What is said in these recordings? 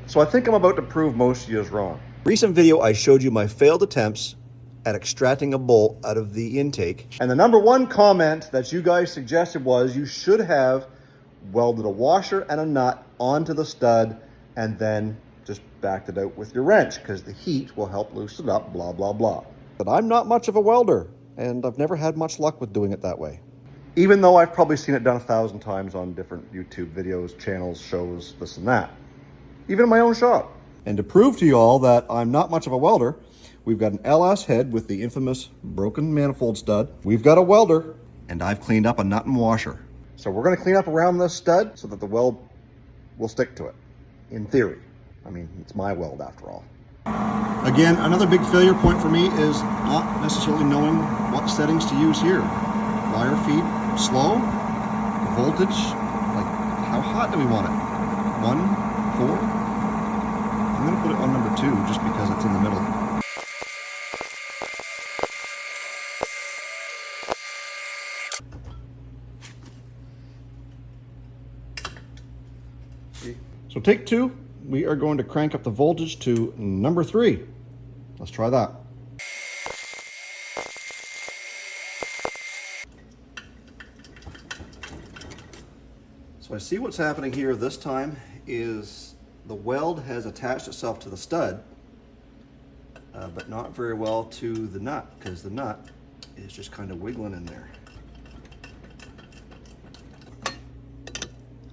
So I think I'm about to prove most of you is wrong. Recent video, I showed you my failed attempts at extracting a bolt out of the intake. And the number one comment that you guys suggested was you should have welded a washer and a nut onto the stud and then just backed it out with your wrench because the heat will help loosen it up, blah, blah, blah. But I'm not much of a welder, and I've never had much luck with doing it that way. Even though I've probably seen it done 1,000 times on different YouTube videos, channels, shows, this and that. Even in my own shop. And to prove to you all that I'm not much of a welder, we've got an LS head with the infamous broken manifold stud. We've got a welder, and I've cleaned up a nut and washer. So we're gonna clean up around this stud so that the weld will stick to it, in theory. I mean, it's my weld after all. Again, another big failure point for me is not necessarily knowing what settings to use here. Wire feed, slow, voltage, like how hot do we want it? 1, 4? I'm gonna put it on number 2 just because it's in the middle. So take 2, we are going to crank up the voltage to number 3. Let's try that. So I see what's happening here this time is the weld has attached itself to the stud, but not very well to the nut because the nut is just kind of wiggling in there.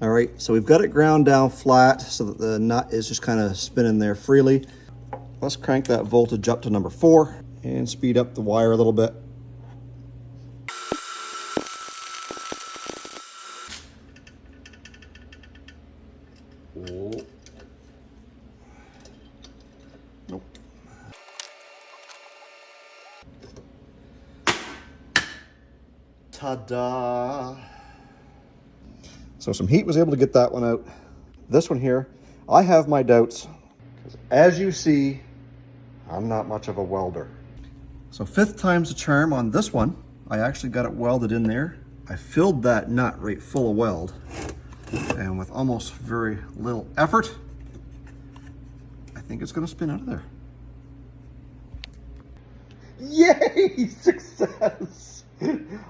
All right, so we've got it ground down flat so that the nut is just kind of spinning there freely. Let's crank that voltage up to number 4 and speed up the wire a little bit. Oh. Nope. Ta-da! So some heat was able to get that one out. This one here, I have my doubts. As you see, I'm not much of a welder. So 5th time's the charm on this one. I actually got it welded in there. I filled that nut right full of weld. And with almost very little effort, I think it's gonna spin out of there. Yay! Success!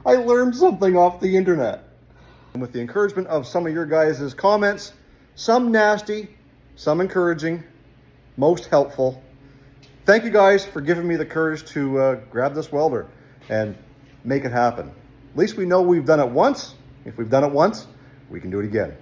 I learned something off the internet. And with the encouragement of some of your guys' comments, some nasty, some encouraging, most helpful. Thank you guys for giving me the courage to grab this welder and make it happen. At least we know we've done it once. If we've done it once, we can do it again.